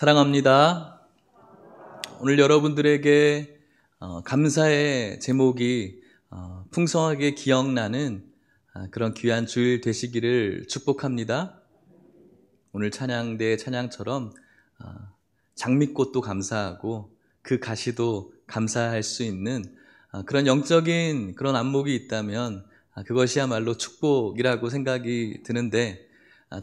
사랑합니다. 오늘 여러분들에게 감사의 제목이 풍성하게 기억나는 그런 귀한 주일 되시기를 축복합니다. 오늘 찬양대의 찬양처럼 장미꽃도 감사하고 그 가시도 감사할 수 있는 그런 영적인 그런 안목이 있다면 그것이야말로 축복이라고 생각이 드는데,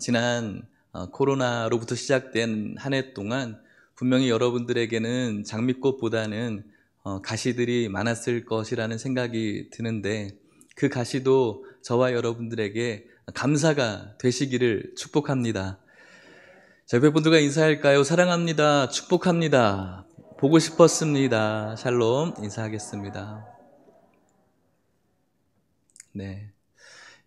지난 코로나로부터 시작된 한 해 동안 분명히 여러분들에게는 장미꽃보다는 가시들이 많았을 것이라는 생각이 드는데, 그 가시도 저와 여러분들에게 감사가 되시기를 축복합니다. 자, 옆에 분들과 인사할까요? 사랑합니다. 축복합니다. 보고 싶었습니다. 샬롬 인사하겠습니다. 네,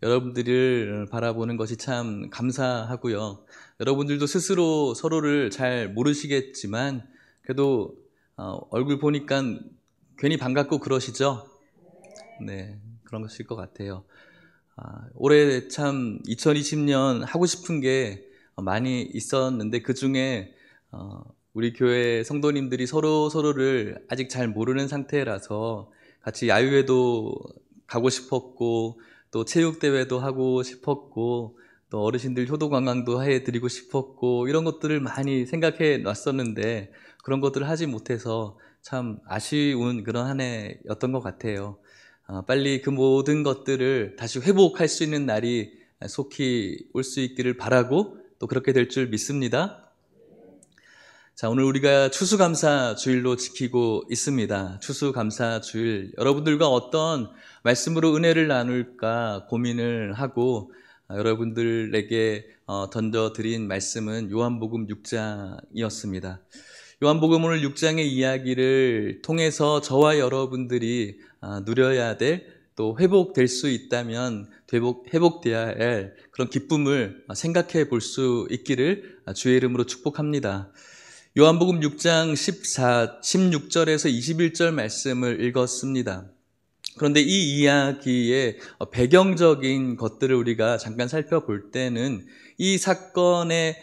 여러분들을 바라보는 것이 참 감사하고요. 여러분들도 스스로 서로를 잘 모르시겠지만 그래도 얼굴 보니까 괜히 반갑고 그러시죠? 네, 그런 것일 것 같아요. 올해 참 2020년 하고 싶은 게 많이 있었는데, 그 중에 우리 교회 성도님들이 서로를 아직 잘 모르는 상태라서 같이 야유회도 가고 싶었고, 또 체육대회도 하고 싶었고, 또 어르신들 효도관광도 해드리고 싶었고, 이런 것들을 많이 생각해 놨었는데 그런 것들을 하지 못해서 참 아쉬운 그런 한 해였던 것 같아요. 빨리 그 모든 것들을 다시 회복할 수 있는 날이 속히 올 수 있기를 바라고, 또 그렇게 될 줄 믿습니다. 자, 오늘 우리가 추수감사 주일로 지키고 있습니다. 추수감사 주일, 여러분들과 어떤 말씀으로 은혜를 나눌까 고민을 하고 여러분들에게 던져드린 말씀은 요한복음 6장이었습니다. 요한복음 오늘 6장의 이야기를 통해서 저와 여러분들이 누려야 될, 또 회복될 수 있다면 회복되어야 할 그런 기쁨을 생각해 볼 수 있기를 주의 이름으로 축복합니다. 요한복음 6장 16절에서 21절 말씀을 읽었습니다. 그런데 이 이야기의 배경적인 것들을 우리가 잠깐 살펴볼 때는 이 사건의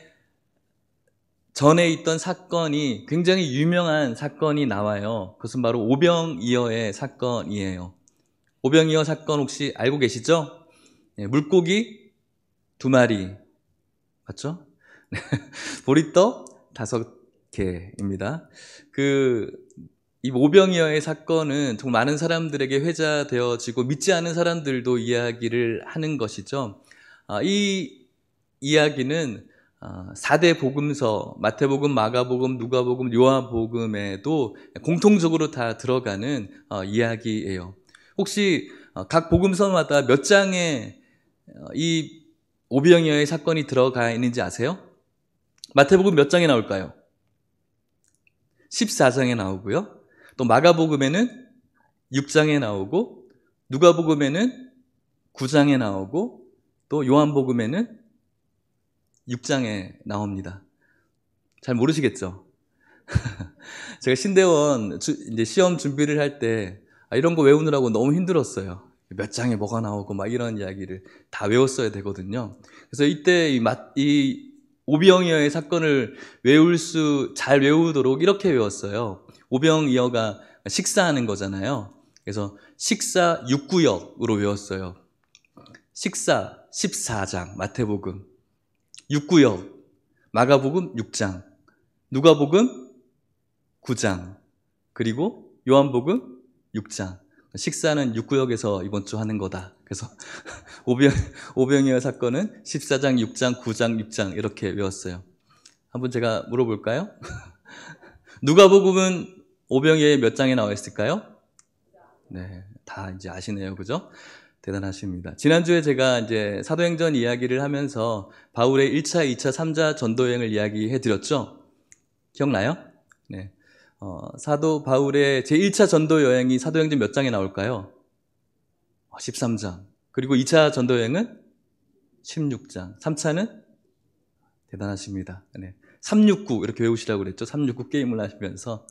전에 있던 사건이 굉장히 유명한 사건이 나와요. 그것은 바로 오병이어의 사건이에요. 오병이어 사건 혹시 알고 계시죠? 네, 물고기 2마리 맞죠? 보리떡 5개입니다. 이 오병이어의 사건은 정말 많은 사람들에게 회자되어지고 믿지 않은 사람들도 이야기를 하는 것이죠. 이 이야기는 4대 복음서, 마태복음, 마가복음, 누가복음, 요한복음에도 공통적으로 다 들어가는 이야기예요. 혹시 각 복음서마다 몇 장에 이 오병이어의 사건이 들어가 있는지 아세요? 마태복음 몇 장에 나올까요? 14장에 나오고요. 또 마가복음에는 6장에 나오고, 누가복음에는 9장에 나오고, 또 요한복음에는 6장에 나옵니다. 잘 모르시겠죠? 제가 신대원 이제 시험 준비를 할 때 이런 거 외우느라고 너무 힘들었어요. 몇 장에 뭐가 나오고 막 이런 이야기를 다 외웠어야 되거든요. 그래서 이때 이 오병이어의 사건을 잘 외우도록 이렇게 외웠어요. 오병이어가 식사하는 거잖아요. 그래서 식사 6구역으로 외웠어요. 식사 14장 마태복음, 6구역 마가복음 6장, 누가복음 9장, 그리고 요한복음 6장. 식사는 6구역에서 이번 주 하는 거다. 그래서 오병이어 사건은 14장, 6장, 9장, 6장 이렇게 외웠어요. 한번 제가 물어볼까요? 누가복음은 오병이어에 몇 장에 나와 있을까요? 네, 다 이제 아시네요, 그죠? 대단하십니다. 지난주에 제가 이제 사도행전 이야기를 하면서 바울의 1차, 2차, 3차 전도여행을 이야기해 드렸죠? 기억나요? 네. 사도 바울의 제1차 전도여행이 사도행전 몇 장에 나올까요? 13장. 그리고 2차 전도여행은 16장. 3차는? 대단하십니다. 네. 369 이렇게 외우시라고 그랬죠? 369 게임을 하시면서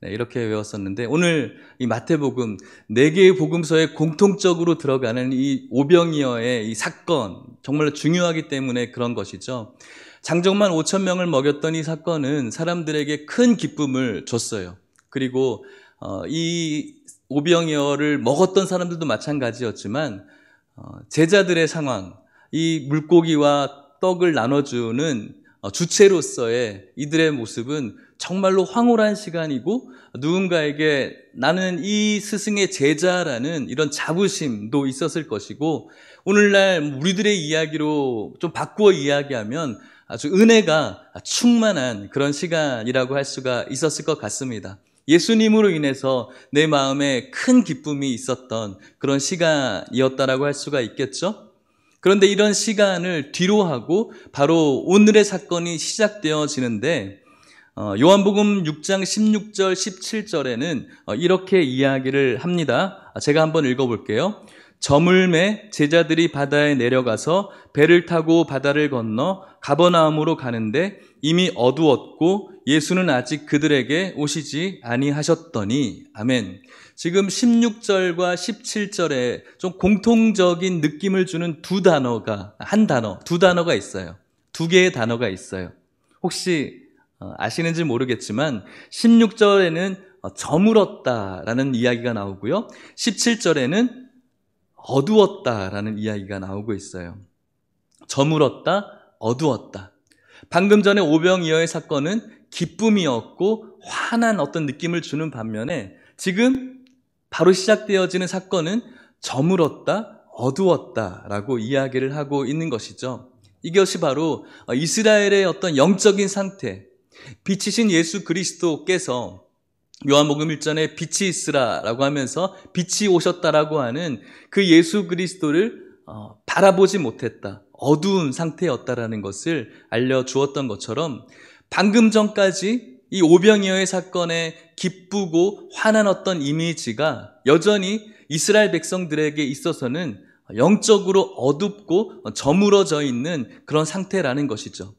이렇게 외웠었는데, 오늘 이 마태복음 4개의 복음서에 공통적으로 들어가는 이 오병이어의 이 사건, 정말로 중요하기 때문에 그런 것이죠. 장정만 5천 명을 먹였던 이 사건은 사람들에게 큰 기쁨을 줬어요. 그리고 이 오병이어를 먹었던 사람들도 마찬가지였지만 제자들의 상황, 이 물고기와 떡을 나눠주는 주체로서의 이들의 모습은 정말로 황홀한 시간이고, 누군가에게 나는 이 스승의 제자라는 이런 자부심도 있었을 것이고, 오늘날 우리들의 이야기로 좀 바꾸어 이야기하면 아주 은혜가 충만한 그런 시간이라고 할 수가 있었을 것 같습니다. 예수님으로 인해서 내 마음에 큰 기쁨이 있었던 그런 시간이었다라고 할 수가 있겠죠. 그런데 이런 시간을 뒤로 하고 바로 오늘의 사건이 시작되어지는데, 요한복음 6장 16절 17절에는 이렇게 이야기를 합니다. 제가 한번 읽어볼게요. 저물매 제자들이 바다에 내려가서 배를 타고 바다를 건너 가버나움으로 가는데 이미 어두웠고 예수는 아직 그들에게 오시지 아니하셨더니. 아멘. 지금 16절과 17절에 좀 공통적인 느낌을 주는 두 단어가 있어요. 두 개의 단어가 있어요. 혹시 아시는지 모르겠지만 16절에는 저물었다라는 이야기가 나오고요, 17절에는 어두웠다라는 이야기가 나오고 있어요. 저물었다, 어두웠다. 방금 전에 오병이어의 사건은 기쁨이었고 환한 어떤 느낌을 주는 반면에, 지금 바로 시작되어지는 사건은 저물었다, 어두웠다라고 이야기를 하고 있는 것이죠. 이것이 바로 이스라엘의 어떤 영적인 상태, 빛이신 예수 그리스도께서 요한복음 1장에 빛이 있으라라고 하면서 빛이 오셨다라고 하는 그 예수 그리스도를 바라보지 못했다, 어두운 상태였다라는 것을 알려주었던 것처럼, 방금 전까지 이 오병이어의 사건에 기쁘고 환한 어떤 이미지가 여전히 이스라엘 백성들에게 있어서는 영적으로 어둡고 저물어져 있는 그런 상태라는 것이죠.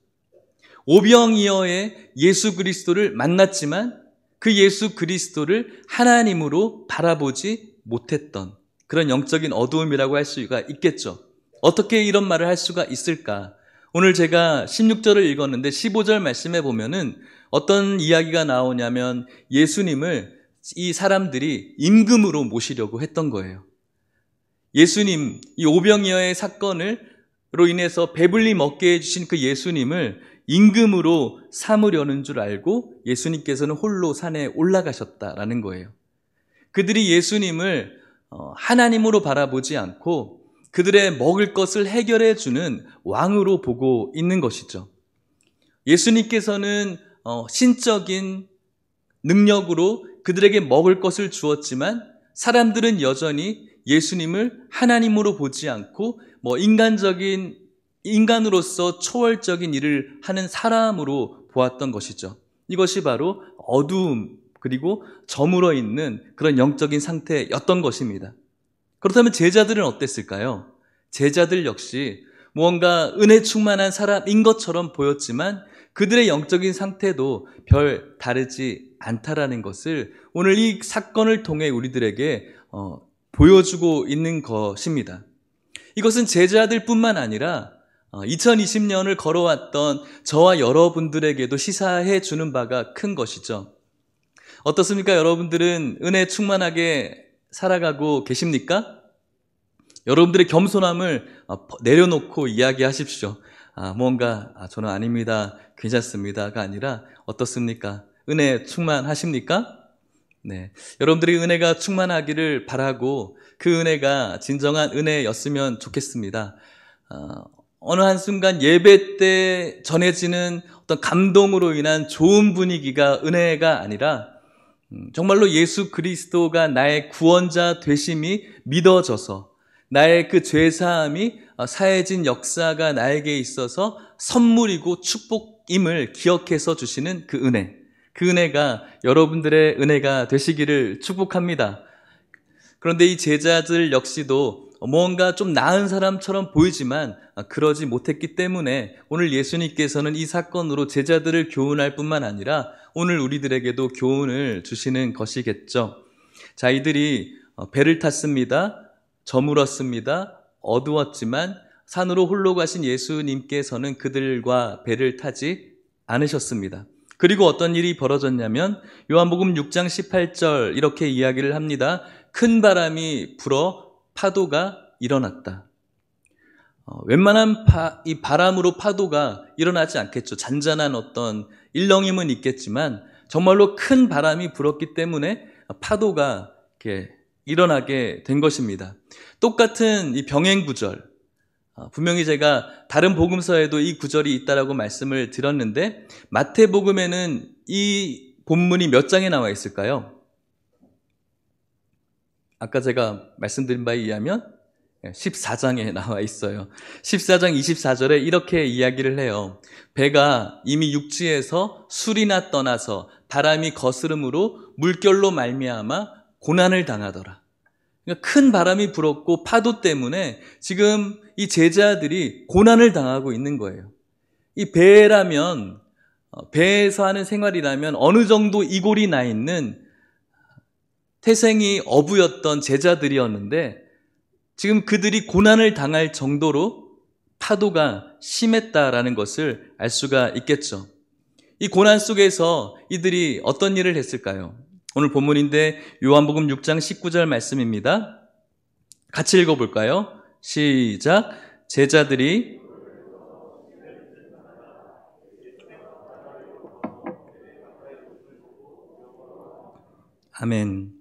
오병이어의 예수 그리스도를 만났지만 그 예수 그리스도를 하나님으로 바라보지 못했던 그런 영적인 어두움이라고 할 수가 있겠죠. 어떻게 이런 말을 할 수가 있을까? 오늘 제가 16절을 읽었는데 15절 말씀에 보면은 어떤 이야기가 나오냐면, 예수님을 이 사람들이 임금으로 모시려고 했던 거예요. 예수님, 이 오병이어의 사건으로 인해서 배불리 먹게 해주신 그 예수님을 임금으로 삼으려는 줄 알고 예수님께서는 홀로 산에 올라가셨다라는 거예요. 그들이 예수님을 하나님으로 바라보지 않고 그들의 먹을 것을 해결해 주는 왕으로 보고 있는 것이죠. 예수님께서는 신적인 능력으로 그들에게 먹을 것을 주었지만, 사람들은 여전히 예수님을 하나님으로 보지 않고 인간으로서 초월적인 일을 하는 사람으로 보았던 것이죠. 이것이 바로 어두움 그리고 저물어 있는 그런 영적인 상태였던 것입니다. 그렇다면 제자들은 어땠을까요? 제자들 역시 무언가 은혜 충만한 사람인 것처럼 보였지만 그들의 영적인 상태도 별 다르지 않다라는 것을 오늘 이 사건을 통해 우리들에게 보여주고 있는 것입니다. 이것은 제자들뿐만 아니라 2020년을 걸어왔던 저와 여러분들에게도 시사해 주는 바가 큰 것이죠. 어떻습니까? 여러분들은 은혜 충만하게 살아가고 계십니까? 여러분들의 겸손함을 내려놓고 이야기하십시오. 저는 아닙니다, 괜찮습니다가 아니라 어떻습니까? 은혜 충만하십니까? 네, 여러분들이 은혜가 충만하기를 바라고 그 은혜가 진정한 은혜였으면 좋겠습니다. 어느 한순간 예배 때 전해지는 어떤 감동으로 인한 좋은 분위기가 은혜가 아니라 정말로 예수 그리스도가 나의 구원자 되심이 믿어져서 나의 그 죄사함이 사해진 역사가 나에게 있어서 선물이고 축복임을 기억해서 주시는 그 은혜, 그 은혜가 여러분들의 은혜가 되시기를 축복합니다. 그런데 이 제자들 역시도 뭔가 좀 나은 사람처럼 보이지만 그러지 못했기 때문에 오늘 예수님께서는 이 사건으로 제자들을 교훈할 뿐만 아니라 오늘 우리들에게도 교훈을 주시는 것이겠죠. 자, 이들이 배를 탔습니다. 저물었습니다. 어두웠지만 산으로 홀로 가신 예수님께서는 그들과 배를 타지 않으셨습니다. 그리고 어떤 일이 벌어졌냐면 요한복음 6장 18절 이렇게 이야기를 합니다. 큰 바람이 불어 파도가 일어났다. 웬만한 이 바람으로 파도가 일어나지 않겠죠. 잔잔한 어떤 일렁임은 있겠지만 정말로 큰 바람이 불었기 때문에 파도가 이렇게 일어나게 된 것입니다. 똑같은 이 병행 구절, 분명히 제가 다른 복음서에도 이 구절이 있다라고 말씀을 드렸는데 마태복음에는 이 본문이 몇 장에 나와 있을까요? 아까 제가 말씀드린 바에 의하면 14장에 나와 있어요. 14장 24절에 이렇게 이야기를 해요. 배가 이미 육지에서 술이나 떠나서 바람이 거스름으로 물결로 말미암아 고난을 당하더라. 그러니까 큰 바람이 불었고 파도 때문에 지금 이 제자들이 고난을 당하고 있는 거예요. 이 배라면, 배에서 하는 생활이라면 어느 정도 이골이 나 있는 태생이 어부였던 제자들이었는데 지금 그들이 고난을 당할 정도로 파도가 심했다라는 것을 알 수가 있겠죠. 이 고난 속에서 이들이 어떤 일을 했을까요? 오늘 본문인데 요한복음 6장 19절 말씀입니다. 같이 읽어볼까요? 시작. 제자들이 아멘.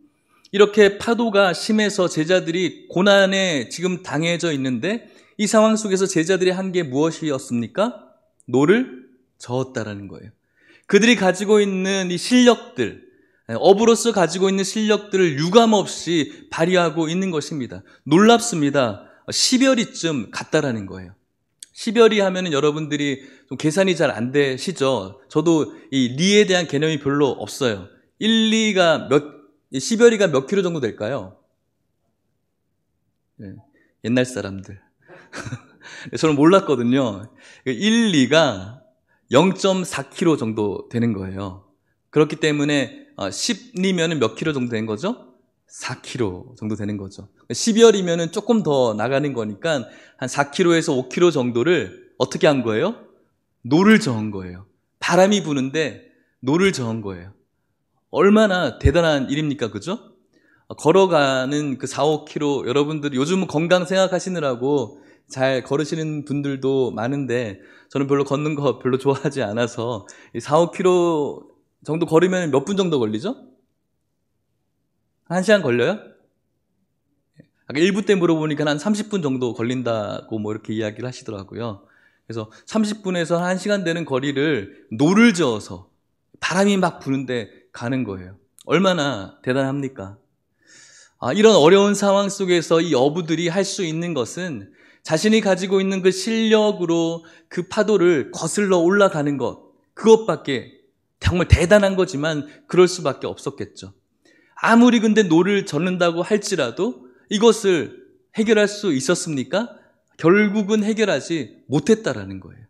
이렇게 파도가 심해서 제자들이 고난에 지금 당해져 있는데 이 상황 속에서 제자들이 한 게 무엇이었습니까? 노를 저었다라는 거예요. 그들이 가지고 있는 이 실력들, 어부로서 가지고 있는 실력들을 유감없이 발휘하고 있는 것입니다. 놀랍습니다. 10여리쯤 갔다라는 거예요. 10여리 하면은 여러분들이 좀 계산이 잘 안 되시죠? 저도 이 리에 대한 개념이 별로 없어요. 10여리가 몇 킬로 정도 될까요? 네, 옛날 사람들. 저는 몰랐거든요. 1, 2가 0.4km 정도 되는 거예요. 그렇기 때문에 10리면은 몇 킬로 정도 된 거죠? 4km 정도 되는 거죠. 10열이면은 조금 더 나가는 거니까 한 4km에서 5km 정도를 어떻게 한 거예요? 노를 저은 거예요. 바람이 부는데 노를 저은 거예요. 얼마나 대단한 일입니까? 그죠? 걸어가는 그 4, 5km 여러분들 요즘은 건강 생각하시느라고 잘 걸으시는 분들도 많은데 저는 별로 걷는 거 별로 좋아하지 않아서 4, 5km 정도 걸으면 몇 분 정도 걸리죠? 1시간 걸려요? 아까 1부 때 물어보니까 한 30분 정도 걸린다고 뭐 이렇게 이야기를 하시더라고요. 그래서 30분에서 1시간 되는 거리를 노를 저어서 바람이 막 부는데 가는 거예요. 얼마나 대단합니까? 이런 어려운 상황 속에서 이 어부들이 할 수 있는 것은 자신이 가지고 있는 그 실력으로 그 파도를 거슬러 올라가는 것, 그것밖에 정말 대단한 거지만 그럴 수밖에 없었겠죠. 아무리 근데 노를 젓는다고 할지라도 이것을 해결할 수 있었습니까? 결국은 해결하지 못했다라는 거예요.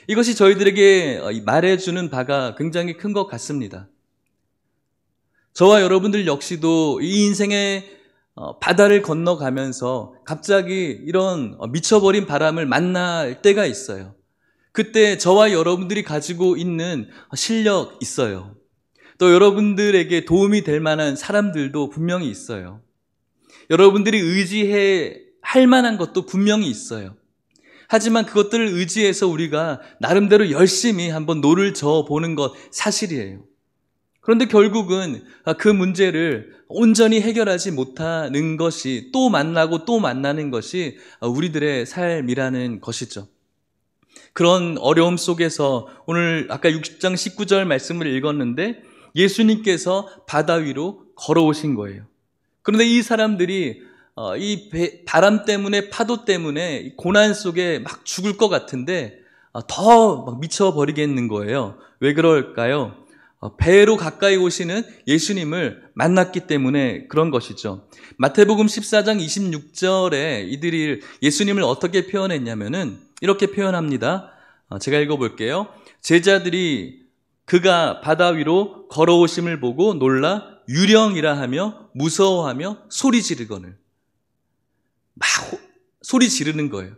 이것이 저희들에게 말해주는 바가 굉장히 큰 것 같습니다. 저와 여러분들 역시도 이 인생의 바다를 건너가면서 갑자기 이런 미쳐버린 바람을 만날 때가 있어요. 그때 저와 여러분들이 가지고 있는 실력 있어요. 또 여러분들에게 도움이 될 만한 사람들도 분명히 있어요. 여러분들이 의지해 할 만한 것도 분명히 있어요. 하지만 그것들을 의지해서 우리가 나름대로 열심히 한번 노를 저어보는 것 사실이에요. 그런데 결국은 그 문제를 온전히 해결하지 못하는 것이 또 만나고 또 만나는 것이 우리들의 삶이라는 것이죠. 그런 어려움 속에서 오늘 아까 6장 19절 말씀을 읽었는데 예수님께서 바다 위로 걸어오신 거예요. 그런데 이 사람들이 이 바람 때문에 파도 때문에 고난 속에 막 죽을 것 같은데 더 막 미쳐버리겠는 거예요. 왜 그럴까요? 배로 가까이 오시는 예수님을 만났기 때문에 그런 것이죠. 마태복음 14장 26절에 이들이 예수님을 어떻게 표현했냐면은 이렇게 표현합니다. 제가 읽어볼게요. 제자들이 그가 바다 위로 걸어오심을 보고 놀라 유령이라 하며 무서워하며 소리 지르거늘. 막 소리 지르는 거예요.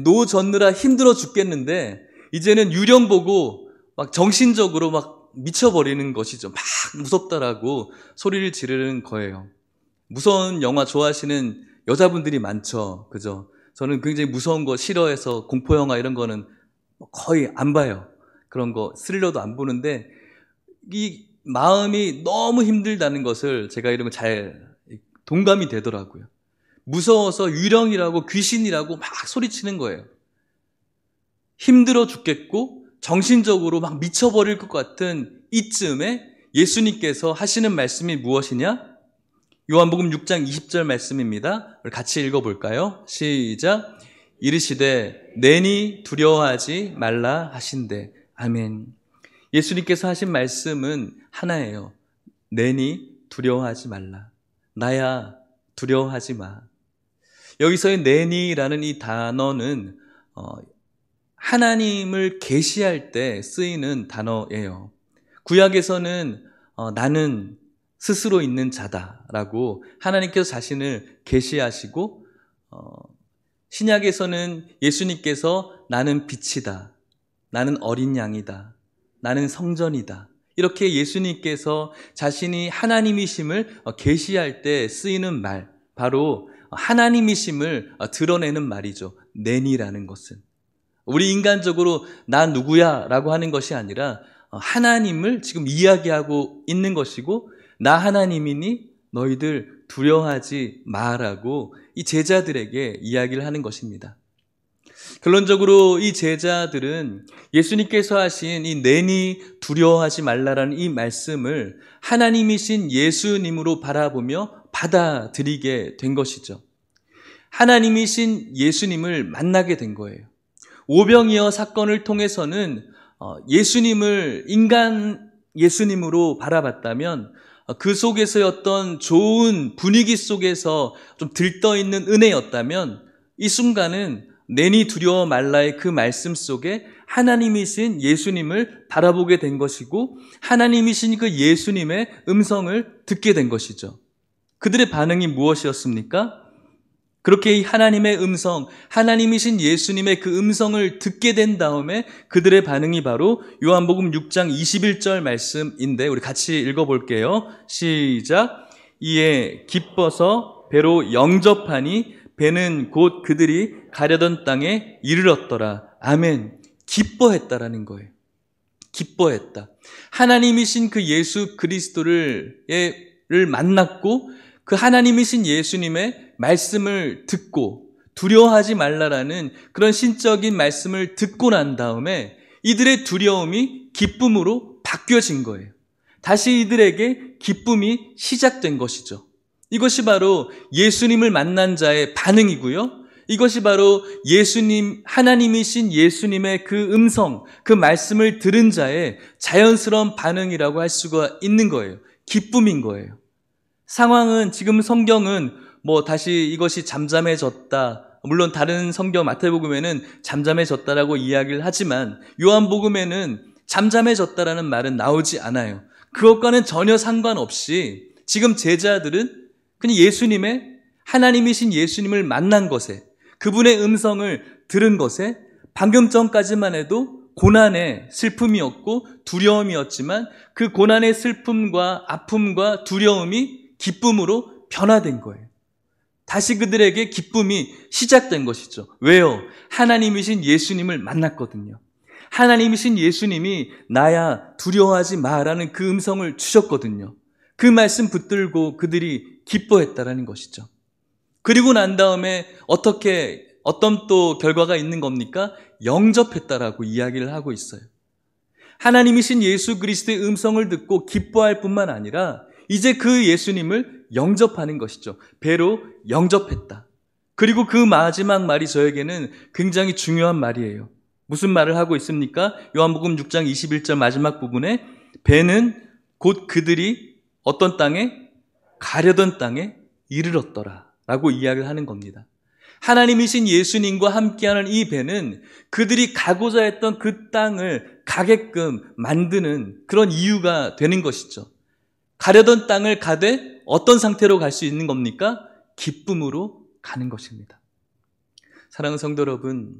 노 젓느라 힘들어 죽겠는데 이제는 유령 보고 막 정신적으로 막 미쳐버리는 것이죠. 막 무섭다라고 소리를 지르는 거예요. 무서운 영화 좋아하시는 여자분들이 많죠. 그죠? 저는 굉장히 무서운 거 싫어해서 공포영화 이런 거는 거의 안 봐요. 그런 거 스릴러도 안 보는데 이 마음이 너무 힘들다는 것을 제가 이런 거 잘 동감이 되더라고요. 무서워서 유령이라고 귀신이라고 막 소리치는 거예요. 힘들어 죽겠고 정신적으로 막 미쳐버릴 것 같은 이쯤에 예수님께서 하시는 말씀이 무엇이냐? 요한복음 6장 20절 말씀입니다. 같이 읽어볼까요? 시작. 이르시되 내니 두려워하지 말라 하신대. 아멘. 예수님께서 하신 말씀은 하나예요. 내니 두려워하지 말라. 나야 두려워하지 마. 여기서의 내니라는 이 단어는 하나님을 계시할 때 쓰이는 단어예요. 구약에서는 나는 스스로 있는 자다라고 하나님께서 자신을 계시하시고, 신약에서는 예수님께서 나는 빛이다, 나는 어린 양이다, 나는 성전이다, 이렇게 예수님께서 자신이 하나님이심을 계시할 때 쓰이는 말, 바로 하나님이심을 드러내는 말이죠. 내니라는 것은 우리 인간적으로 나 누구야 라고 하는 것이 아니라 하나님을 지금 이야기하고 있는 것이고, 나 하나님이니 너희들 두려워하지 마라고 이 제자들에게 이야기를 하는 것입니다. 결론적으로 이 제자들은 예수님께서 하신 이 내니 두려워하지 말라라는 이 말씀을 하나님이신 예수님으로 바라보며 받아들이게 된 것이죠. 하나님이신 예수님을 만나게 된 거예요. 오병이어 사건을 통해서는 예수님을 인간 예수님으로 바라봤다면 그 속에서의 어떤 좋은 분위기 속에서 좀 들떠있는 은혜였다면, 이 순간은 내니 두려워 말라의 그 말씀 속에 하나님이신 예수님을 바라보게 된 것이고, 하나님이신 그 예수님의 음성을 듣게 된 것이죠. 그들의 반응이 무엇이었습니까? 그렇게 이 하나님의 음성, 하나님이신 예수님의 그 음성을 듣게 된 다음에 그들의 반응이 바로 요한복음 6장 21절 말씀인데, 우리 같이 읽어볼게요. 시작. 이에 기뻐서 배로 영접하니 배는 곧 그들이 가려던 땅에 이르렀더라. 아멘. 기뻐했다라는 거예요. 기뻐했다. 하나님이신 그 예수 그리스도를 만났고, 그 하나님이신 예수님의 말씀을 듣고 두려워하지 말라라는 그런 신적인 말씀을 듣고 난 다음에 이들의 두려움이 기쁨으로 바뀌어진 거예요. 다시 이들에게 기쁨이 시작된 것이죠. 이것이 바로 예수님을 만난 자의 반응이고요. 이것이 바로 예수님, 하나님이신 예수님의 그 음성, 그 말씀을 들은 자의 자연스러운 반응이라고 할 수가 있는 거예요. 기쁨인 거예요. 상황은, 지금 성경은 다시 이것이 잠잠해졌다, 물론 다른 성경 마태복음에는 잠잠해졌다라고 이야기를 하지만 요한복음에는 잠잠해졌다라는 말은 나오지 않아요. 그것과는 전혀 상관없이 지금 제자들은 그냥 예수님의, 하나님이신 예수님을 만난 것에, 그분의 음성을 들은 것에 방금 전까지만 해도 고난의 슬픔이었고 두려움이었지만 그 고난의 슬픔과 아픔과 두려움이 기쁨으로 변화된 거예요. 다시 그들에게 기쁨이 시작된 것이죠. 왜요? 하나님이신 예수님을 만났거든요. 하나님이신 예수님이 나야 두려워하지 마라는 그 음성을 주셨거든요. 그 말씀 붙들고 그들이 기뻐했다라는 것이죠. 그리고 난 다음에 어떤 또 결과가 있는 겁니까? 영접했다라고 이야기를 하고 있어요. 하나님이신 예수 그리스도의 음성을 듣고 기뻐할 뿐만 아니라 이제 그 예수님을 영접하는 것이죠. 배로 영접했다. 그리고 그 마지막 말이 저에게는 굉장히 중요한 말이에요. 무슨 말을 하고 있습니까? 요한복음 6장 21절 마지막 부분에 배는 곧 그들이 어떤 땅에? 가려던 땅에 이르렀더라 라고 이야기를 하는 겁니다. 하나님이신 예수님과 함께하는 이 배는 그들이 가고자 했던 그 땅을 가게끔 만드는 그런 이유가 되는 것이죠. 가려던 땅을 가되 어떤 상태로 갈 수 있는 겁니까? 기쁨으로 가는 것입니다. 사랑하는 성도 여러분,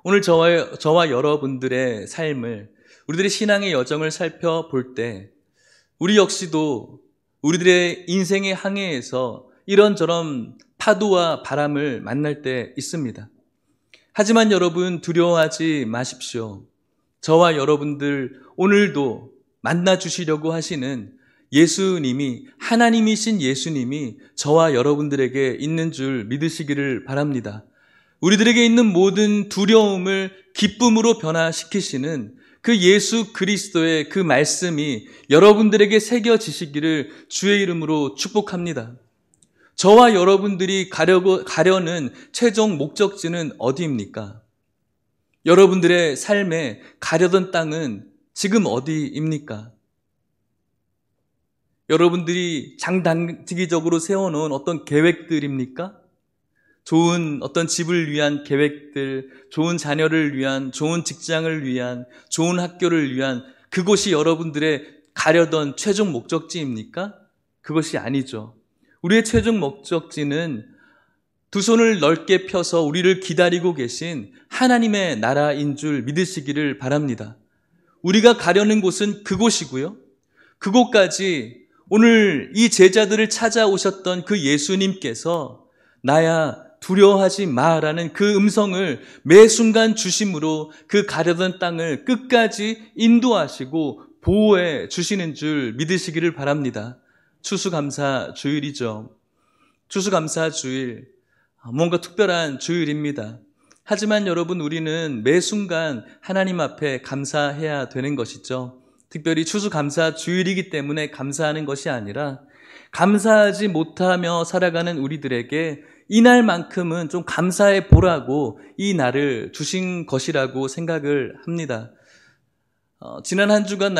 오늘 저와 여러분들의 삶을, 우리들의 신앙의 여정을 살펴볼 때 우리 역시도 우리들의 인생의 항해에서 이런저런 파도와 바람을 만날 때 있습니다. 하지만 여러분, 두려워하지 마십시오. 저와 여러분들 오늘도 만나주시려고 하시는 예수님이, 하나님이신 예수님이 저와 여러분들에게 있는 줄 믿으시기를 바랍니다. 우리들에게 있는 모든 두려움을 기쁨으로 변화시키시는 그 예수 그리스도의 그 말씀이 여러분들에게 새겨지시기를 주의 이름으로 축복합니다. 저와 여러분들이 가려는 최종 목적지는 어디입니까? 여러분들의 삶에 가려던 땅은 지금 어디입니까? 여러분들이 장단기적으로 세워놓은 어떤 계획들입니까? 좋은 어떤 집을 위한 계획들, 좋은 자녀를 위한, 좋은 직장을 위한, 좋은 학교를 위한 그곳이 여러분들의 가려던 최종 목적지입니까? 그것이 아니죠. 우리의 최종 목적지는 두 손을 넓게 펴서 우리를 기다리고 계신 하나님의 나라인 줄 믿으시기를 바랍니다. 우리가 가려는 곳은 그곳이고요. 그곳까지 오늘 이 제자들을 찾아오셨던 그 예수님께서 나야 두려워하지 마라는 그 음성을 매 순간 주심으로 그 가려던 땅을 끝까지 인도하시고 보호해 주시는 줄 믿으시기를 바랍니다. 추수감사 주일이죠. 추수감사 주일, 뭔가 특별한 주일입니다. 하지만 여러분, 우리는 매 순간 하나님 앞에 감사해야 되는 것이죠. 특별히 추수감사 주일이기 때문에 감사하는 것이 아니라 감사하지 못하며 살아가는 우리들에게 이날만큼은 좀 감사해 보라고 이 날을 주신 것이라고 생각을 합니다. 지난 한 주간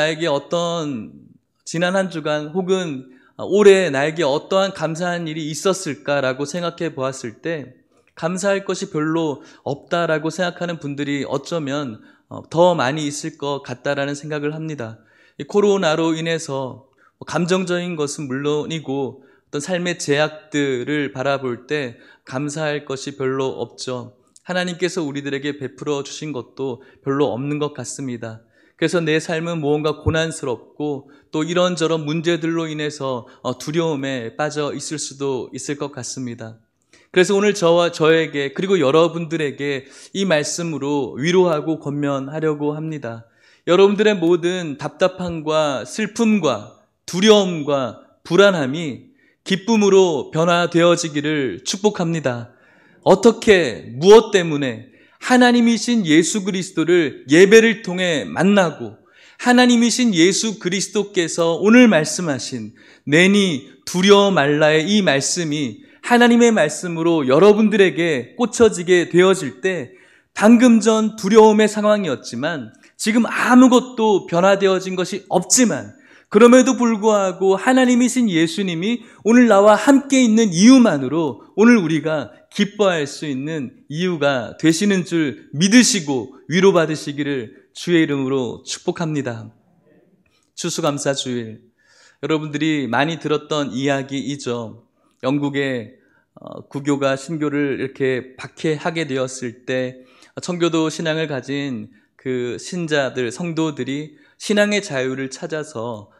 혹은 올해 나에게 어떠한 감사한 일이 있었을까라고 생각해 보았을 때 감사할 것이 별로 없다라고 생각하는 분들이 어쩌면 더 많이 있을 것 같다라는 생각을 합니다. 이 코로나로 인해서 감정적인 것은 물론이고 어떤 삶의 제약들을 바라볼 때 감사할 것이 별로 없죠. 하나님께서 우리들에게 베풀어 주신 것도 별로 없는 것 같습니다. 그래서 내 삶은 무언가 고난스럽고 또 이런저런 문제들로 인해서 두려움에 빠져 있을 수도 있을 것 같습니다. 그래서 오늘 저에게 그리고 여러분들에게 이 말씀으로 위로하고 권면하려고 합니다. 여러분들의 모든 답답함과 슬픔과 두려움과 불안함이 기쁨으로 변화되어지기를 축복합니다. 어떻게, 무엇 때문에? 하나님이신 예수 그리스도를 예배를 통해 만나고 하나님이신 예수 그리스도께서 오늘 말씀하신 내니 두려워 말라의 이 말씀이 하나님의 말씀으로 여러분들에게 꽂혀지게 되어질 때 방금 전 두려움의 상황이었지만 지금 아무것도 변화되어진 것이 없지만 그럼에도 불구하고 하나님이신 예수님이 오늘 나와 함께 있는 이유만으로 오늘 우리가 기뻐할 수 있는 이유가 되시는 줄 믿으시고 위로받으시기를 주의 이름으로 축복합니다. 추수감사 주일, 여러분들이 많이 들었던 이야기이죠. 영국의 구교가 신교를 이렇게 박해하게 되었을 때 청교도 신앙을 가진 그 신자들, 성도들이 신앙의 자유를 찾아서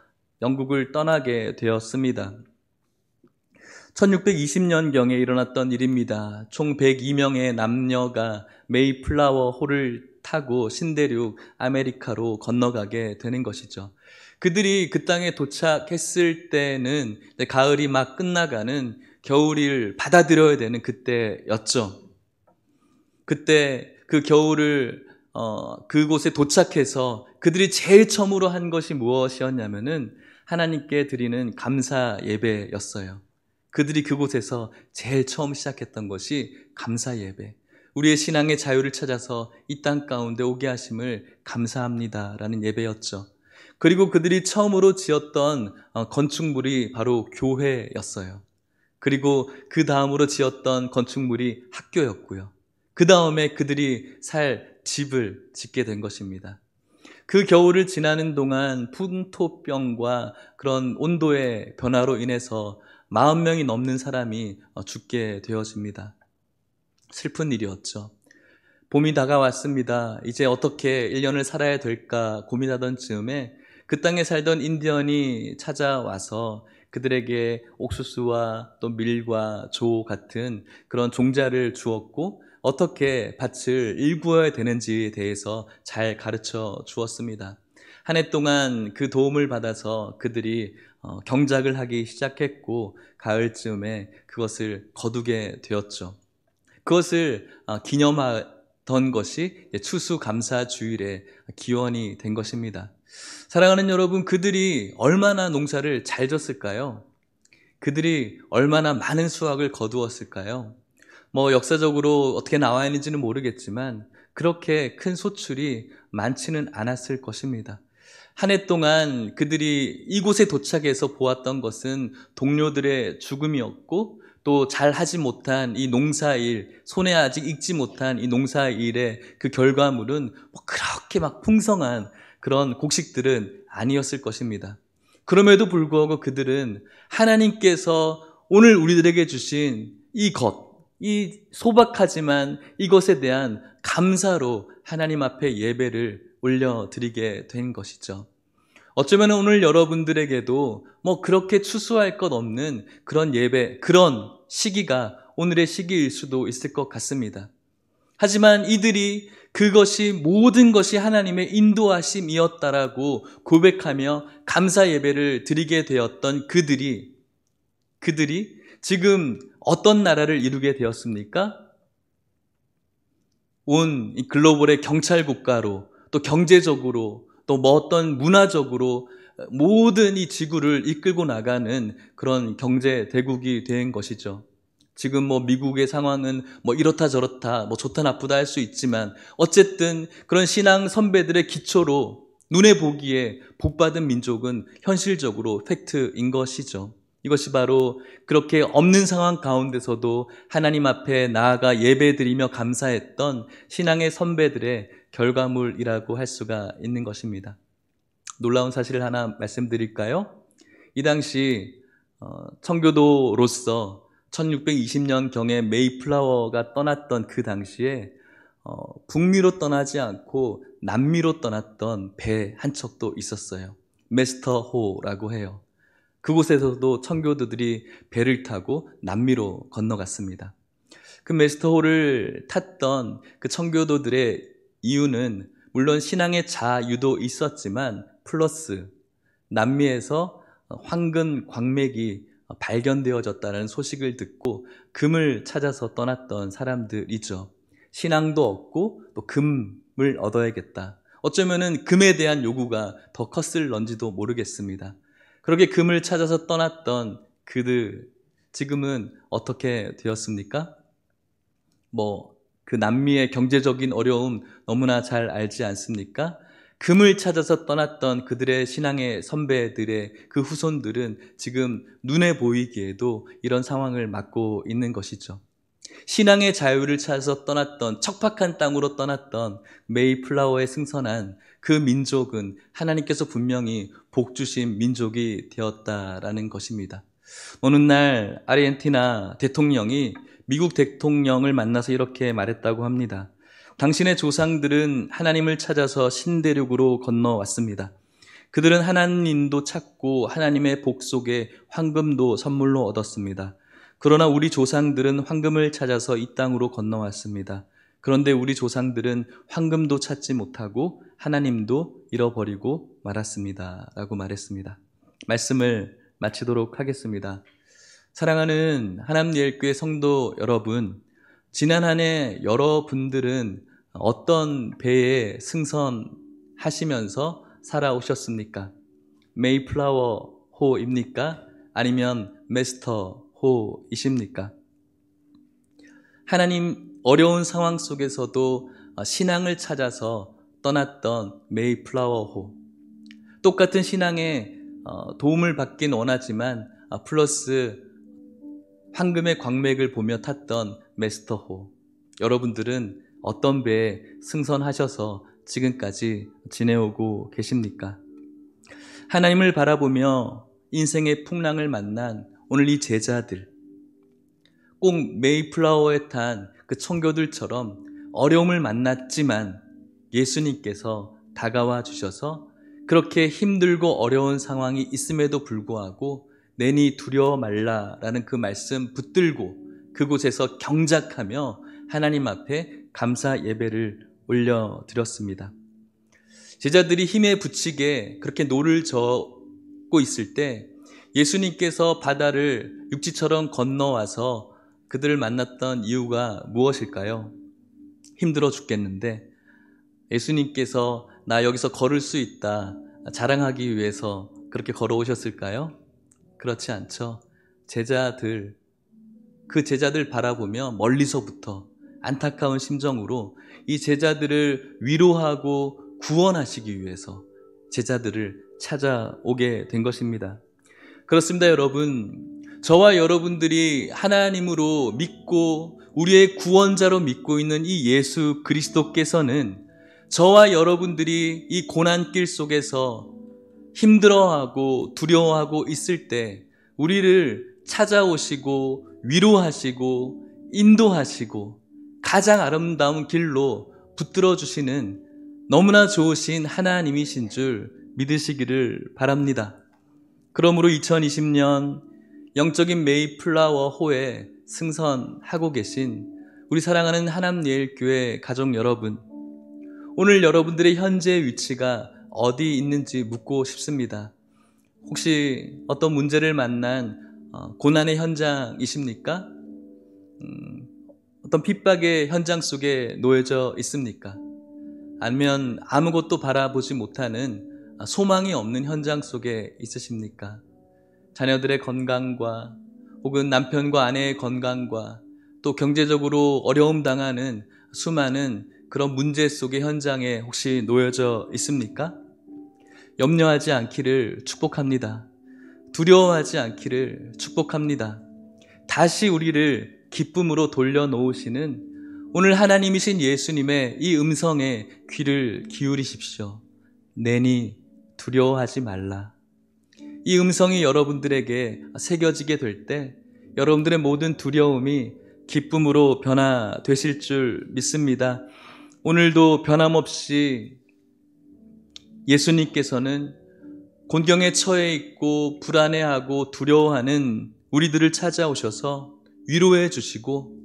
영국을 떠나게 되었습니다. 1620년경에 일어났던 일입니다. 총 102명의 남녀가 메이플라워 호를 타고 신대륙 아메리카로 건너가게 되는 것이죠. 그들이 그 땅에 도착했을 때는 가을이 막 끝나가는 겨울을 받아들여야 되는 그때였죠. 그때 그 겨울을 그곳에 도착해서 그들이 제일 처음으로 한 것이 무엇이었냐면은 하나님께 드리는 감사 예배였어요. 그들이 그곳에서 제일 처음 시작했던 것이 감사 예배. 우리의 신앙의 자유를 찾아서 이 땅 가운데 오게 하심을 감사합니다라는 예배였죠. 그리고 그들이 처음으로 지었던 건축물이 바로 교회였어요. 그리고 그 다음으로 지었던 건축물이 학교였고요. 그 다음에 그들이 살 집을 짓게 된 것입니다. 그 겨울을 지나는 동안 풍토병과 그런 온도의 변화로 인해서 40명이 넘는 사람이 죽게 되어집니다. 슬픈 일이었죠. 봄이 다가왔습니다. 이제 어떻게 1년을 살아야 될까 고민하던 즈음에 그 땅에 살던 인디언이 찾아와서 그들에게 옥수수와 또 밀과 조 같은 그런 종자를 주었고 어떻게 밭을 일구어야 되는지에 대해서 잘 가르쳐 주었습니다. 한 해 동안 그 도움을 받아서 그들이 경작을 하기 시작했고 가을쯤에 그것을 거두게 되었죠. 그것을 기념하던 것이 추수감사주일의 기원이 된 것입니다. 사랑하는 여러분, 그들이 얼마나 농사를 잘 졌을까요? 그들이 얼마나 많은 수확을 거두었을까요? 역사적으로 어떻게 나와 있는지는 모르겠지만 그렇게 큰 소출이 많지는 않았을 것입니다. 한 해 동안 그들이 이곳에 도착해서 보았던 것은 동료들의 죽음이었고 또 잘하지 못한 이 농사일, 손에 아직 익지 못한 이 농사일의 그 결과물은 그렇게 막 풍성한 그런 곡식들은 아니었을 것입니다. 그럼에도 불구하고 그들은 하나님께서 오늘 우리들에게 주신 이 소박하지만 이것에 대한 감사로 하나님 앞에 예배를 올려드리게 된 것이죠. 어쩌면 오늘 여러분들에게도 그렇게 추수할 것 없는 그런 예배, 그런 시기가 오늘의 시기일 수도 있을 것 같습니다. 하지만 이들이 그것이 모든 것이 하나님의 인도하심이었다라고 고백하며 감사 예배를 드리게 되었던 그들이 지금 어떤 나라를 이루게 되었습니까? 온 이 글로벌의 경찰 국가로 또 경제적으로 또 어떤 문화적으로 모든 이 지구를 이끌고 나가는 그런 경제 대국이 된 것이죠. 지금 미국의 상황은 이렇다 저렇다 좋다 나쁘다 할 수 있지만 어쨌든 그런 신앙 선배들의 기초로 눈에 보기에 복받은 민족은 현실적으로 팩트인 것이죠. 이것이 바로 그렇게 없는 상황 가운데서도 하나님 앞에 나아가 예배드리며 감사했던 신앙의 선배들의 결과물이라고 할 수가 있는 것입니다. 놀라운 사실을 하나 말씀드릴까요? 이 당시 청교도로서 1620년경에 메이플라워가 떠났던 그 당시에 북미로 떠나지 않고 남미로 떠났던 배 한 척도 있었어요. 메스터호라고 해요. 그곳에서도 청교도들이 배를 타고 남미로 건너갔습니다. 그 메스터호를 탔던 그 청교도들의 이유는 물론 신앙의 자유도 있었지만 플러스 남미에서 황금 광맥이 발견되어졌다는 소식을 듣고 금을 찾아서 떠났던 사람들이죠. 신앙도 얻고 또 금을 얻어야겠다. 어쩌면은 금에 대한 요구가 더 컸을런지도 모르겠습니다. 그렇게 금을 찾아서 떠났던 그들, 지금은 어떻게 되었습니까? 그 남미의 경제적인 어려움 너무나 잘 알지 않습니까? 금을 찾아서 떠났던 그들의 신앙의 선배들의 그 후손들은 지금 눈에 보이기에도 이런 상황을 맞고 있는 것이죠. 신앙의 자유를 찾아서 떠났던, 척박한 땅으로 떠났던 메이플라워에 승선한 그 민족은 하나님께서 분명히 복 주신 민족이 되었다라는 것입니다. 어느 날 아르헨티나 대통령이 미국 대통령을 만나서 이렇게 말했다고 합니다. 당신의 조상들은 하나님을 찾아서 신대륙으로 건너왔습니다. 그들은 하나님도 찾고 하나님의 복 속에 황금도 선물로 얻었습니다. 그러나 우리 조상들은 황금을 찾아서 이 땅으로 건너왔습니다. 그런데 우리 조상들은 황금도 찾지 못하고 하나님도 잃어버리고 말았습니다. 라고 말했습니다. 말씀을 마치도록 하겠습니다. 사랑하는 하남예일교회 성도 여러분, 지난 한 해 여러분들은 어떤 배에 승선하시면서 살아오셨습니까? 메이플라워 호입니까? 아니면 메스터 호이십니까? 하나님 어려운 상황 속에서도 신앙을 찾아서 떠났던 메이플라워 호. 똑같은 신앙에 도움을 받긴 원하지만 플러스 황금의 광맥을 보며 탔던 메스터호. 여러분들은 어떤 배에 승선하셔서 지금까지 지내오고 계십니까? 하나님을 바라보며 인생의 풍랑을 만난 오늘 이 제자들, 꼭 메이플라워에 탄 그 청교들처럼 어려움을 만났지만 예수님께서 다가와 주셔서 그렇게 힘들고 어려운 상황이 있음에도 불구하고 내니 두려워 말라라는 그 말씀 붙들고 그곳에서 경작하며 하나님 앞에 감사 예배를 올려드렸습니다. 제자들이 힘에 부치게 그렇게 노를 젓고 있을 때 예수님께서 바다를 육지처럼 건너와서 그들을 만났던 이유가 무엇일까요? 힘들어 죽겠는데 예수님께서 나 여기서 걸을 수 있다 자랑하기 위해서 그렇게 걸어오셨을까요? 그렇지 않죠. 그 제자들 바라보며 멀리서부터 안타까운 심정으로 이 제자들을 위로하고 구원하시기 위해서 제자들을 찾아오게 된 것입니다. 그렇습니다, 여러분. 저와 여러분들이 하나님으로 믿고 우리의 구원자로 믿고 있는 이 예수 그리스도께서는 저와 여러분들이 이 고난길 속에서 힘들어하고 두려워하고 있을 때 우리를 찾아오시고 위로하시고 인도하시고 가장 아름다운 길로 붙들어 주시는 너무나 좋으신 하나님이신 줄 믿으시기를 바랍니다. 그러므로 2020년 영적인 메이플라워 호에 승선하고 계신 우리 사랑하는 하남예일교회 가족 여러분, 오늘 여러분들의 현재 위치가 어디 있는지 묻고 싶습니다. 혹시 어떤 문제를 만난 고난의 현장이십니까? 어떤 핍박의 현장 속에 놓여져 있습니까? 아니면 아무것도 바라보지 못하는 소망이 없는 현장 속에 있으십니까? 자녀들의 건강과 혹은 남편과 아내의 건강과 또 경제적으로 어려움 당하는 수많은 그런 문제 속의 현장에 혹시 놓여져 있습니까? 염려하지 않기를 축복합니다. 두려워하지 않기를 축복합니다. 다시 우리를 기쁨으로 돌려놓으시는 오늘 하나님이신 예수님의 이 음성에 귀를 기울이십시오. 내니 두려워하지 말라. 이 음성이 여러분들에게 새겨지게 될 때 여러분들의 모든 두려움이 기쁨으로 변화되실 줄 믿습니다. 오늘도 변함없이 예수님께서는 곤경에 처해 있고 불안해하고 두려워하는 우리들을 찾아오셔서 위로해 주시고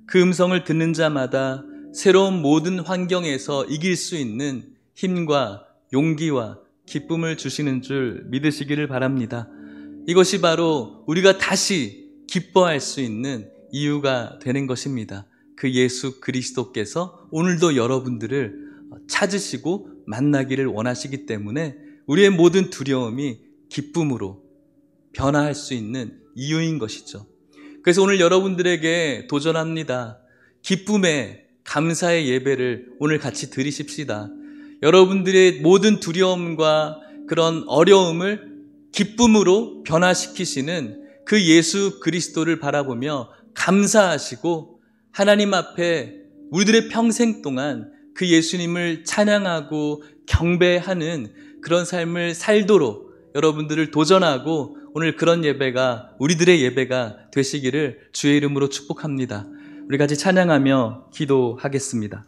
그 음성을 듣는 자마다 새로운 모든 환경에서 이길 수 있는 힘과 용기와 기쁨을 주시는 줄 믿으시기를 바랍니다. 이것이 바로 우리가 다시 기뻐할 수 있는 이유가 되는 것입니다. 그 예수 그리스도께서 오늘도 여러분들을 찾으시고 만나기를 원하시기 때문에 우리의 모든 두려움이 기쁨으로 변화할 수 있는 이유인 것이죠. 그래서 오늘 여러분들에게 도전합니다. 기쁨의 감사의 예배를 오늘 같이 드리십시다. 여러분들의 모든 두려움과 그런 어려움을 기쁨으로 변화시키시는 그 예수 그리스도를 바라보며 감사하시고 하나님 앞에 우리들의 평생 동안 그 예수님을 찬양하고 경배하는 그런 삶을 살도록 여러분들을 도전하고 오늘 그런 예배가 우리들의 예배가 되시기를 주의 이름으로 축복합니다. 우리 같이 찬양하며 기도하겠습니다.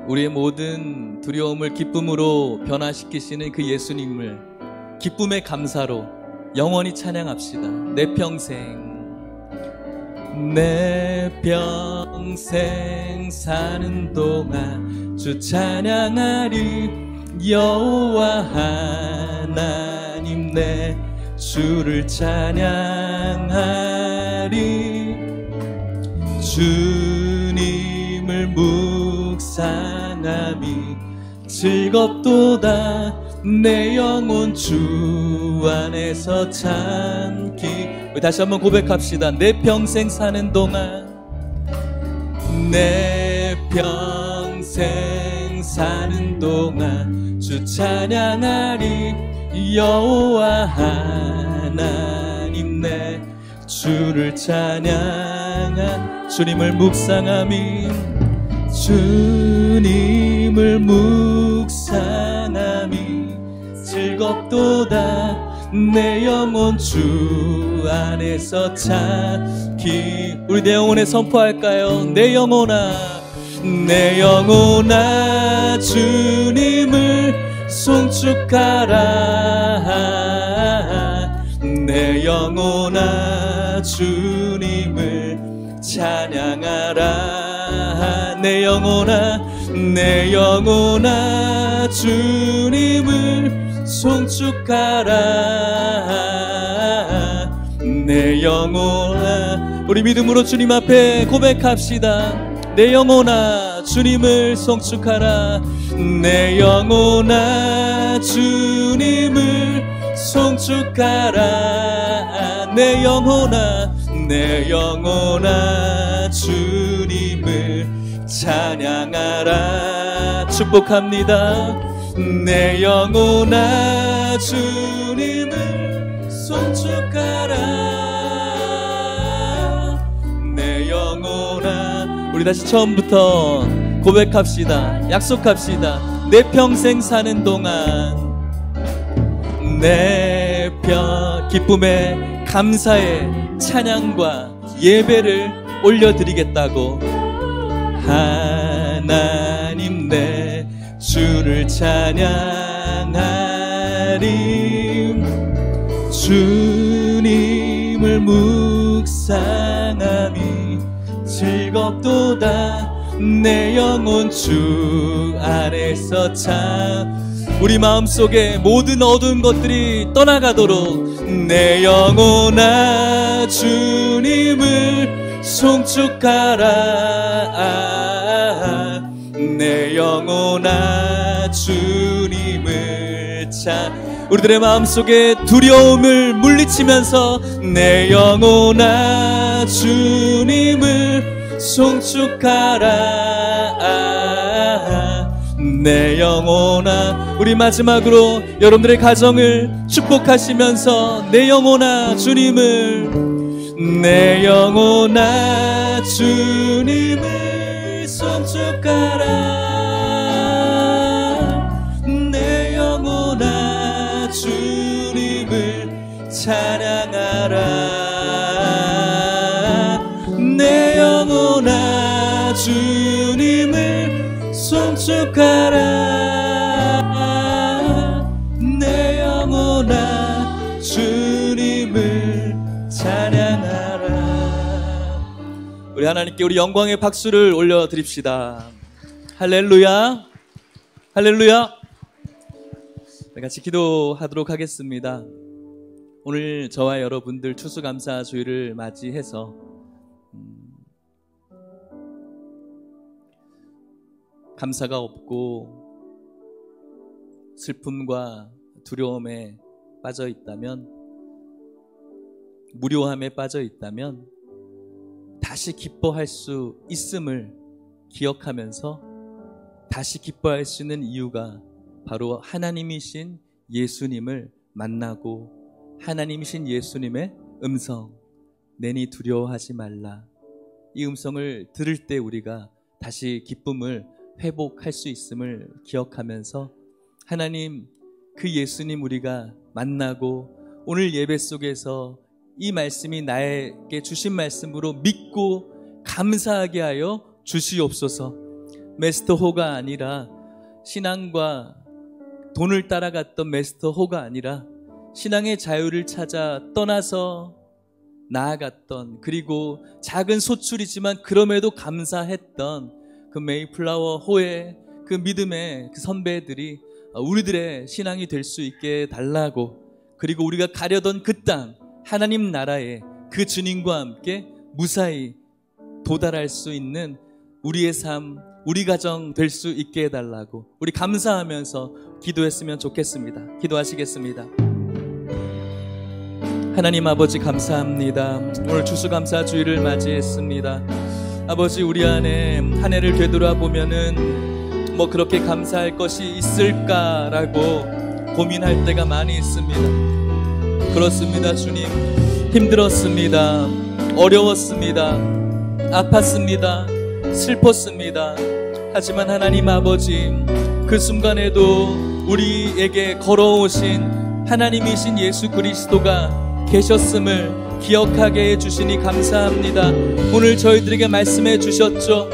우리의 모든 두려움을 기쁨으로 변화시키시는 그 예수님을 기쁨의 감사로 영원히 찬양합시다. 내 평생 사는 동안 주 찬양하리. 여호와 하나님 내 주를 찬양하리. 주님을 묵상함이 즐겁도다. 내 영혼 주 안에서 참기. 다시 한번 고백합시다. 내 평생 사는 동안, 내 평생 사는 동안 주 찬양하리. 여호와 하나님 내 주를 찬양한 주님을 묵상함이 주님을 묵상함이 즐겁도다. 내 영혼 주 안에서 찾기. 우리 내 영혼에 선포할까요? 내 영혼아, 내 영혼아 주님을 송축하라. 내 영혼아 주님을 찬양하라. 내 영혼아, 내 영혼아 주님을 송축하라. 내 영혼아, 우리 믿음으로 주님 앞에 고백합시다. 내 영혼아 주님을 송축하라. 내 영혼아 주님을 송축하라. 내 영혼아, 내 영혼아 주님을 찬양하라. 축복합니다. 내 영혼아 주님을 송축하라. 내 영혼아, 우리 다시 처음부터 고백합시다. 약속합시다. 내 평생 사는 동안 내 기쁨에 감사의 찬양과 예배를 올려드리겠다고. 하나님 내 주를 찬양하리. 주님을 묵상함이 즐겁도다. 내 영혼 주 안에서 우리 마음속에 모든 어두운 것들이 떠나가도록 내 영혼아 주님을 송축하라. 내 영혼아 주님을 우리들의 마음속에 두려움을 물리치면서 내 영혼아 주님을 송축하라. 내 영혼아, 우리 마지막으로 여러분들의 가정을 축복하시면서 내 영혼아 주님을, 내 영혼아 주님을 송축하라. 내 영혼아 주님을 찬양하라. 내 영혼아 주님을 송축하라. 내 영혼아 주님을 찬양하라. 우리 하나님께 우리 영광의 박수를 올려드립시다. 할렐루야, 할렐루야. 같이 기도하도록 하겠습니다. 오늘 저와 여러분들 추수감사 주일을 맞이해서 감사가 없고 슬픔과 두려움에 빠져 있다면, 무료함에 빠져 있다면 다시 기뻐할 수 있음을 기억하면서 다시 기뻐할 수 있는 이유가 바로 하나님이신 예수님을 만나고 하나님이신 예수님의 음성, 내니 두려워하지 말라, 이 음성을 들을 때 우리가 다시 기쁨을 회복할 수 있음을 기억하면서 하나님, 그 예수님 우리가 만나고 오늘 예배 속에서 이 말씀이 나에게 주신 말씀으로 믿고 감사하게 하여 주시옵소서. 메스터 호가 아니라, 신앙과 돈을 따라갔던 메스터 호가 아니라 신앙의 자유를 찾아 떠나서 나아갔던, 그리고 작은 소출이지만 그럼에도 감사했던 그 메이플라워 호의 그 믿음의 그 선배들이 우리들의 신앙이 될 수 있게 달라고, 그리고 우리가 가려던 그 땅, 하나님 나라에 그 주님과 함께 무사히 도달할 수 있는 우리의 삶, 우리 가정 될 수 있게 해달라고 우리 감사하면서 기도했으면 좋겠습니다. 기도하시겠습니다. 하나님 아버지, 감사합니다. 오늘 추수감사주일을 맞이했습니다. 아버지, 우리 안에 한 해를 되돌아보면은 뭐 그렇게 감사할 것이 있을까라고 고민할 때가 많이 있습니다. 그렇습니다. 주님, 힘들었습니다. 어려웠습니다. 아팠습니다. 슬펐습니다. 하지만 하나님 아버지, 그 순간에도 우리에게 걸어오신 하나님이신 예수 그리스도가 계셨음을 기억하게 해주시니 감사합니다. 오늘 저희들에게 말씀해 주셨죠.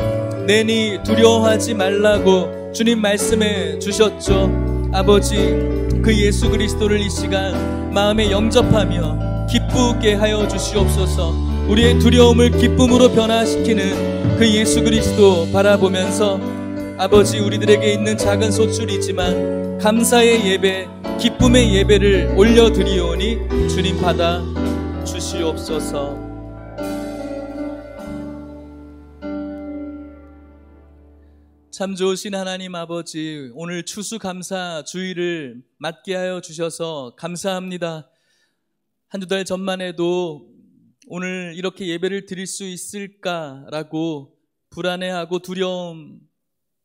내니 두려워하지 말라고 주님 말씀해 주셨죠. 아버지, 그 예수 그리스도를 이 시간 마음에 영접하며 기쁘게 하여 주시옵소서. 우리의 두려움을 기쁨으로 변화시키는 그 예수 그리스도 바라보면서 아버지, 우리들에게 있는 작은 소출이지만 감사의 예배, 기쁨의 예배를 올려드리오니 주님 받아 주시옵소서. 참 좋으신 하나님 아버지, 오늘 추수감사 주일을 맞게 하여 주셔서 감사합니다. 한두 달 전만 해도 오늘 이렇게 예배를 드릴 수 있을까라고 불안해하고 두려움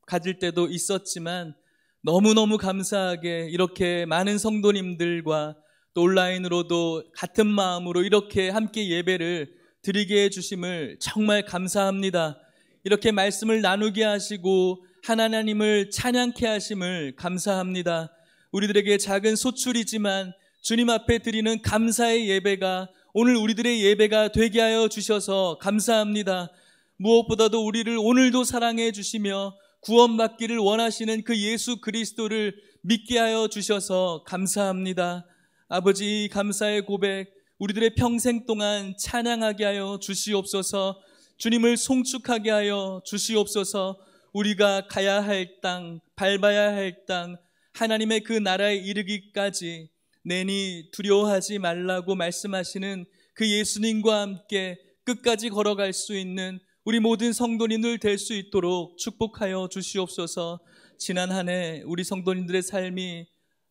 가질 때도 있었지만 너무너무 감사하게 이렇게 많은 성도님들과 또 온라인으로도 같은 마음으로 이렇게 함께 예배를 드리게 해주심을 정말 감사합니다. 이렇게 말씀을 나누게 하시고 하나님을 찬양케 하심을 감사합니다. 우리들에게 작은 소출이지만 주님 앞에 드리는 감사의 예배가 오늘 우리들의 예배가 되게 하여 주셔서 감사합니다. 무엇보다도 우리를 오늘도 사랑해 주시며 구원받기를 원하시는 그 예수 그리스도를 믿게 하여 주셔서 감사합니다. 아버지, 감사의 고백 우리들의 평생 동안 찬양하게 하여 주시옵소서. 주님을 송축하게 하여 주시옵소서. 우리가 가야 할 땅, 밟아야 할 땅, 하나님의 그 나라에 이르기까지 내니 두려워하지 말라고 말씀하시는 그 예수님과 함께 끝까지 걸어갈 수 있는 우리 모든 성도님들 될 수 있도록 축복하여 주시옵소서. 지난 한 해 우리 성도님들의 삶이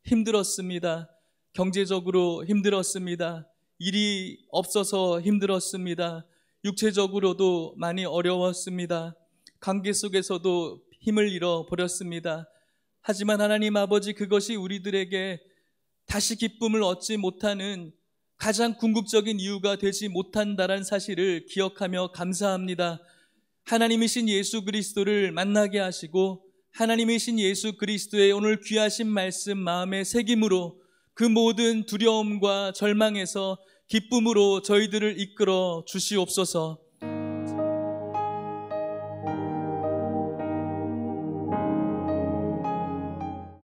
힘들었습니다. 경제적으로 힘들었습니다. 일이 없어서 힘들었습니다. 육체적으로도 많이 어려웠습니다. 관계 속에서도 힘을 잃어버렸습니다. 하지만 하나님 아버지, 그것이 우리들에게 다시 기쁨을 얻지 못하는 가장 궁극적인 이유가 되지 못한다는 사실을 기억하며 감사합니다. 하나님이신 예수 그리스도를 만나게 하시고 하나님이신 예수 그리스도의 오늘 귀하신 말씀 마음에 새김으로 그 모든 두려움과 절망에서 기쁨으로 저희들을 이끌어 주시옵소서.